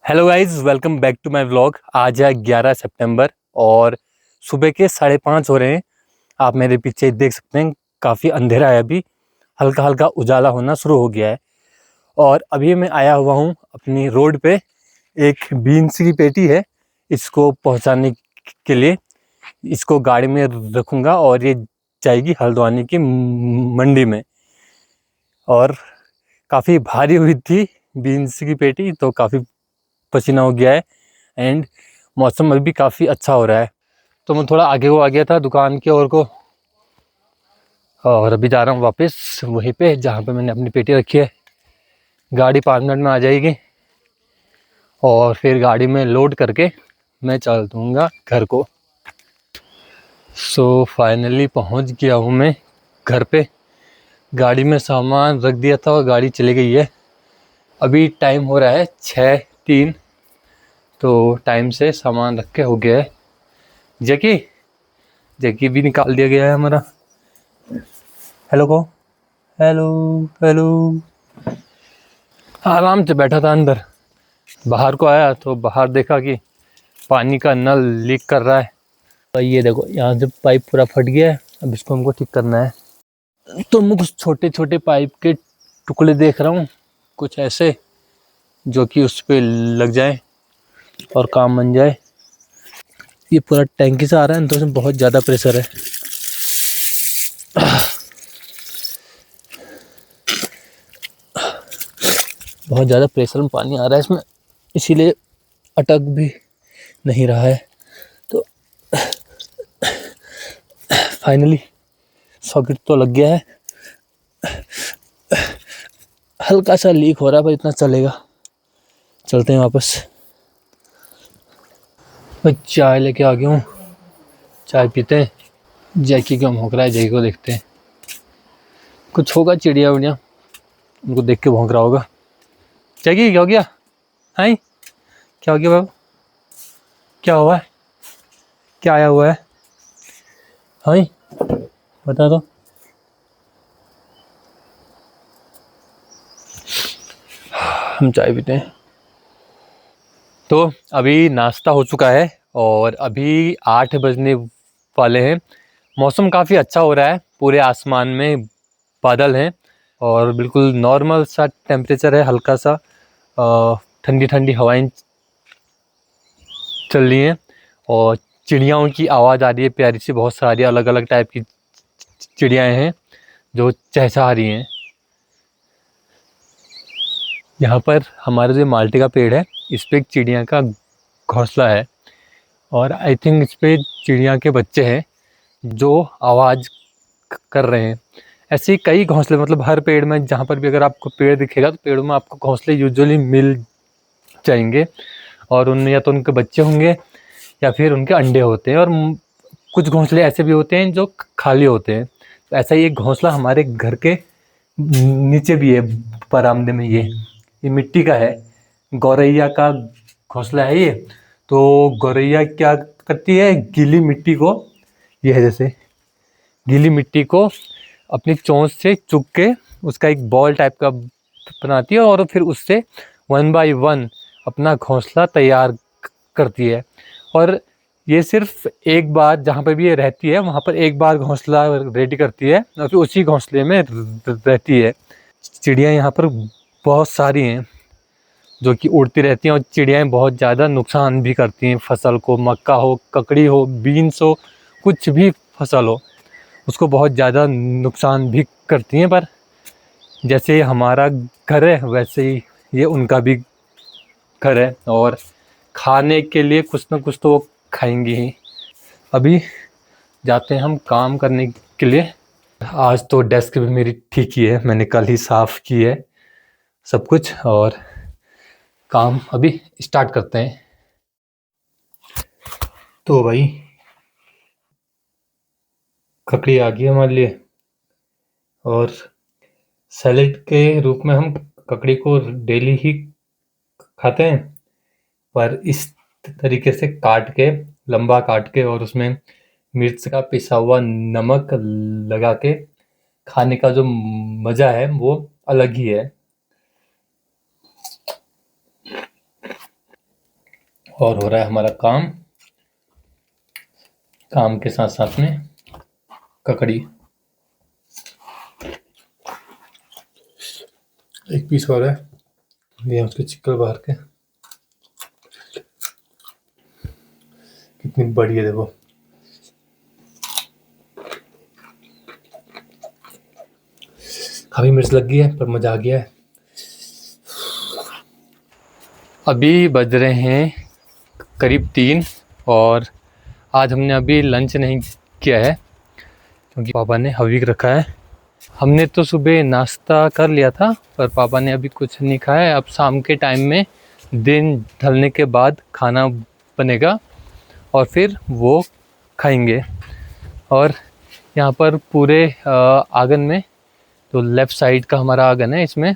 Hello guys, welcome back to my vlog. आज है 11 सितंबर और सुबह के 5:30 हो रहे हैं। आप मेरे पीछे देख सकते हैं, काफ़ी अंधेरा है। अभी हल्का हल्का उजाला होना शुरू हो गया है और अभी मैं आया हुआ हूँ अपनी रोड पे। एक बीन्स की पेटी है, इसको पहुँचाने के लिए इसको गाड़ी में रखूँगा और ये जाएगी हल्द्वानी की मंडी में। और काफ़ी भारी हुई थी बीन्स की पेटी, तो काफ़ी पसीना हो गया है एंड मौसम अभी काफ़ी अच्छा हो रहा है। तो मैं थोड़ा आगे को आ गया था दुकान की ओर को और अभी जा रहा हूँ वापस वहीं पे जहाँ पे मैंने अपनी पेटी रखी है। गाड़ी 5 मिनट में आ जाएगी और फिर गाड़ी में लोड करके मैं चल दूँगा घर को। सो फाइनली पहुँच गया हूँ मैं घर पे। गाड़ी में सामान रख दिया था और गाड़ी चली गई है। अभी टाइम हो रहा है 6:03, तो टाइम से सामान रख के हो गया है। जैकी भी निकाल दिया गया है हमारा। हेलो को हेलो हेलो। आराम से बैठा था अंदर। बाहर को आया तो बाहर देखा कि पानी का नल लीक कर रहा है। तो ये देखो, यहाँ से पाइप पूरा फट गया है। अब इसको हमको ठीक करना है। तो मैं कुछ छोटे छोटे पाइप के टुकड़े देख रहा हूँ, कुछ ऐसे जो कि उस पर लग जाए और काम बन जाए। ये पूरा टैंकी से आ रहा है तो इसमें बहुत ज़्यादा प्रेशर है। बहुत ज़्यादा प्रेशर में पानी आ रहा है इसमें, इसीलिए अटक भी नहीं रहा है। तो फाइनली सॉकेट तो लग गया है। हल्का सा लीक हो रहा है पर इतना चलेगा। चलते हैं वापस। मैं चाय लेके आ गया हूँ, चाय पीते हैं। जैकी क्यों भौंक रहा है, जैकी को देखते हैं। कुछ होगा, चिड़िया उड़िया उनको देख के भौंक रहा होगा। जैकी क्या हो गया? हाय, क्या हो गया बाबू? क्या हुआ है? क्या आया हुआ है? हाय, बता दो। हम चाय पीते हैं। तो अभी नाश्ता हो चुका है और अभी 8 बजने वाले हैं। मौसम काफ़ी अच्छा हो रहा है, पूरे आसमान में बादल हैं और बिल्कुल नॉर्मल सा टेम्परेचर है। हल्का सा ठंडी ठंडी हवाएं चल रही हैं और चिड़ियाओं की आवाज़ आ रही है, प्यारी सी। बहुत सारी अलग अलग टाइप की चिड़ियाएँ हैं जो चहचहा रही हैं। यहाँ पर हमारा जो माल्टे का पेड़ है, इस पे एक चिड़िया का घोंसला है और आई थिंक इस पे चिड़िया के बच्चे हैं जो आवाज़ कर रहे हैं। ऐसे ही कई घोंसले, मतलब हर पेड़ में जहाँ पर भी अगर आपको पेड़ दिखेगा तो पेड़ों में आपको घोंसले यूजुअली मिल जाएंगे और उनमें या तो उनके बच्चे होंगे या फिर उनके अंडे होते हैं। और कुछ घोंसले ऐसे भी होते हैं जो खाली होते हैं। तो ऐसा ही एक घोंसला हमारे घर के नीचे भी है, बरामदे में। ये मिट्टी का है, गौरैया का घोंसला है ये। तो गौरैया क्या करती है, गीली मिट्टी को, ये है जैसे गीली मिट्टी को अपनी चोंच से चुग के उसका एक बॉल टाइप का बनाती है और फिर उससे 1 बाय 1 अपना घोंसला तैयार करती है। और ये सिर्फ एक बार जहाँ पर भी ये रहती है वहाँ पर एक बार घोंसला रेडी करती है और फिर उसी घोंसले में रहती है। चिड़िया यहाँ पर बहुत सारी हैं जो कि उड़ती रहती हैं और चिड़ियाएँ बहुत ज़्यादा नुकसान भी करती हैं फसल को। मक्का हो, ककड़ी हो, बीन्स हो, कुछ भी फसल हो, उसको बहुत ज़्यादा नुकसान भी करती हैं। पर जैसे हमारा घर है वैसे ही ये उनका भी घर है और खाने के लिए कुछ ना कुछ तो वो खाएंगी ही। अभी जाते हैं हम काम करने के लिए। आज तो डेस्क भी मेरी ठीक ही है, मैंने कल ही साफ़ की है सब कुछ। और काम अभी स्टार्ट करते हैं। तो भाई ककड़ी आ गई हमारे लिए और सैलेड के रूप में हम ककड़ी को डेली ही खाते हैं। पर इस तरीके से काट के, लंबा काट के और उसमें मिर्च का पिसा हुआ नमक लगा के खाने का जो मज़ा है वो अलग ही है। और हो रहा है हमारा काम के साथ साथ में ककड़ी। एक पीस और है, ये उसके चिक्कर बाहर के। कितनी बड़ी है देखो। काफी मिर्च लग गई है पर मजा आ गया है। अभी बज रहे हैं करीब 3 और आज हमने अभी लंच नहीं किया है क्योंकि पापा ने हवीक रखा है। हमने तो सुबह नाश्ता कर लिया था पर पापा ने अभी कुछ नहीं खाया है। अब शाम के टाइम में दिन ढलने के बाद खाना बनेगा और फिर वो खाएंगे। और यहाँ पर पूरे आंगन में, तो लेफ़्ट साइड का हमारा आंगन है, इसमें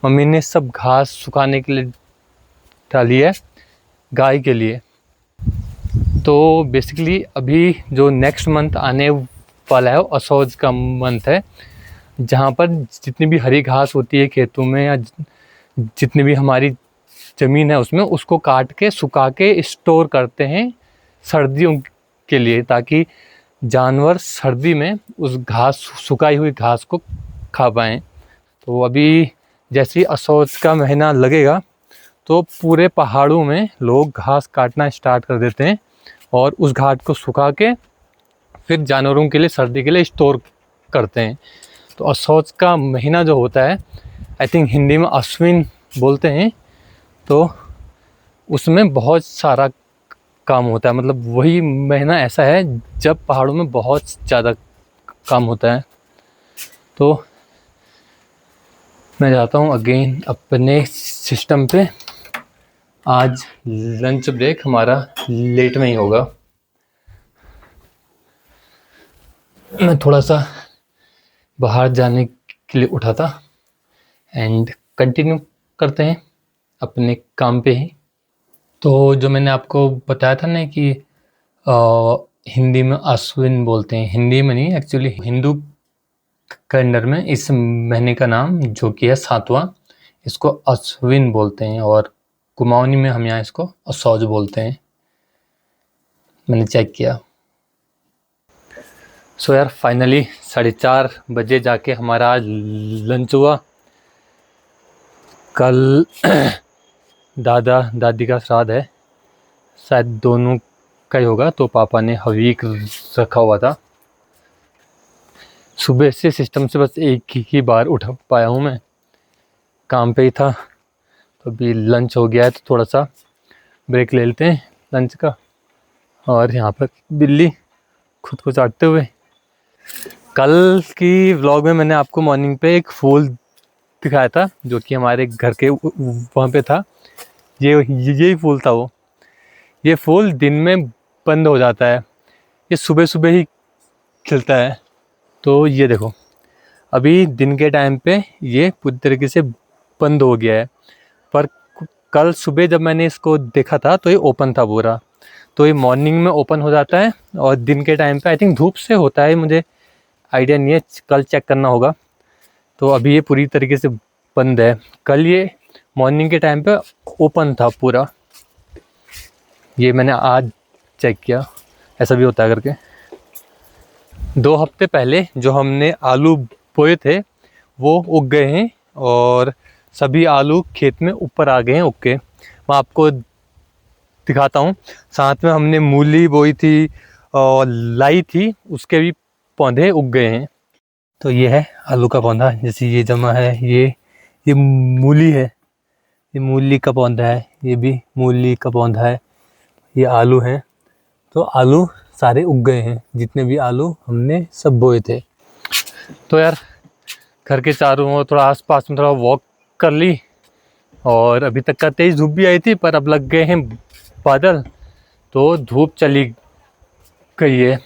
मम्मी ने सब घास सुखाने के लिए डाली है गाय के लिए। तो बेसिकली अभी जो नेक्स्ट मंथ आने वाला है वो असौज का मंथ है, जहाँ पर जितनी भी हरी घास होती है खेतों में या जितनी भी हमारी ज़मीन है उसमें, उसको काट के सुखा के स्टोर करते हैं सर्दियों के लिए, ताकि जानवर सर्दी में उस घास, सुखाई हुई घास को खा पाएँ। तो अभी जैसे ही असौज का महीना लगेगा तो पूरे पहाड़ों में लोग घास काटना स्टार्ट कर देते हैं और उस घास को सुखा के फिर जानवरों के लिए सर्दी के लिए स्टोर करते हैं। तो असौज का महीना जो होता है, आई थिंक हिंदी में अश्विन बोलते हैं, तो उसमें बहुत सारा काम होता है। मतलब वही महीना ऐसा है जब पहाड़ों में बहुत ज़्यादा काम होता है। तो मैं जाता हूँ अगेन अपने सिस्टम पे। आज लंच ब्रेक हमारा लेट में ही होगा। मैं थोड़ा सा बाहर जाने के लिए उठा था एंड कंटिन्यू करते हैं अपने काम पे ही। तो जो मैंने आपको बताया था ना कि हिंदी में अश्विन बोलते हैं, हिंदी में नहीं एक्चुअली हिंदू कैलेंडर में इस महीने का नाम जो कि है 7वां, इसको अश्विन बोलते हैं और कुमाऊनी में हम यहाँ इसको असौज बोलते हैं। मैंने चेक किया। सो यार फाइनली 4:30 बजे जाके हमारा आज लंच हुआ। कल दादा दादी का श्राद्ध है, शायद दोनों का ही होगा, तो पापा ने हवीक रखा हुआ था। सुबह से सिस्टम से बस एक ही बार उठ पाया हूँ, मैं काम पे ही था। तो अभी लंच हो गया है तो थोड़ा सा ब्रेक ले लेते हैं लंच का। और यहाँ पर बिल्ली खुद को चाटते हुए। कल की व्लॉग में मैंने आपको मॉर्निंग पे एक फूल दिखाया था जो कि हमारे घर के वहाँ पे था। यही फूल था वो। ये फूल दिन में बंद हो जाता है, ये सुबह सुबह ही खिलता है। तो ये देखो अभी दिन के टाइम पे ये पूरी तरीके से बंद हो गया है, पर कल सुबह जब मैंने इसको देखा था तो ये ओपन था पूरा। तो ये मॉर्निंग में ओपन हो जाता है और दिन के टाइम पे आई थिंक धूप से होता है, मुझे आइडिया नहीं है, कल चेक करना होगा। तो अभी ये पूरी तरीके से बंद है, कल ये मॉर्निंग के टाइम पे ओपन था पूरा। ये मैंने आज चेक किया, ऐसा भी होता है करके। 2 हफ्ते पहले जो हमने आलू बोए थे वो उग गए हैं और सभी आलू खेत में ऊपर आ गए हैं उग के। मैं आपको दिखाता हूँ। साथ में हमने मूली बोई थी और लाई थी, उसके भी पौधे उग गए हैं। तो ये है आलू का पौधा, जैसे ये जमा है, ये मूली है, ये मूली का पौधा है, ये भी मूली का पौधा है, ये आलू है। तो आलू सारे उग गए हैं, जितने भी आलू हमने सब बोए थे। तो यार घर के चारों ओर थोड़ा आसपास में थोड़ा वॉक कर ली और अभी तक का तेज़ धूप भी आई थी, पर अब लग गए हैं बादल तो धूप चली गई है।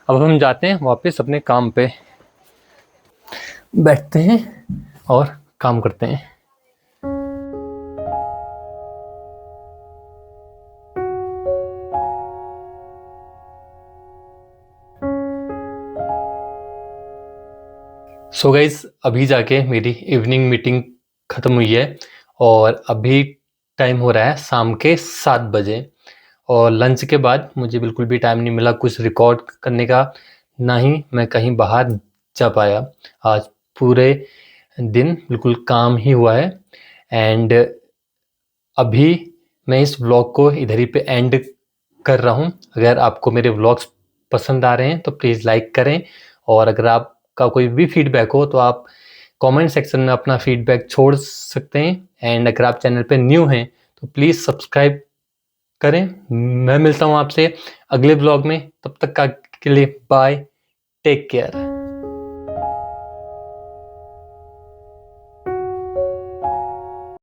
अब हम जाते हैं वापस अपने काम पे, बैठते हैं और काम करते हैं। सो गाइस अभी जाके मेरी इवनिंग मीटिंग ख़त्म हुई है और अभी टाइम हो रहा है शाम के 7 बजे और लंच के बाद मुझे बिल्कुल भी टाइम नहीं मिला कुछ रिकॉर्ड करने का, ना ही मैं कहीं बाहर जा पाया। आज पूरे दिन बिल्कुल काम ही हुआ है एंड अभी मैं इस व्लॉग को इधर ही पे एंड कर रहा हूँ। अगर आपको मेरे व्लॉग्स पसंद आ रहे हैं तो प्लीज़ लाइक करें और अगर आपका कोई भी फीडबैक हो तो आप कमेंट सेक्शन में अपना फीडबैक छोड़ सकते हैं एंड अगर आप चैनल पे न्यू हैं तो प्लीज़ सब्सक्राइब करें। मैं मिलता हूँ आपसे अगले व्लॉग में, तब तक का के लिए बाय, टेक केयर।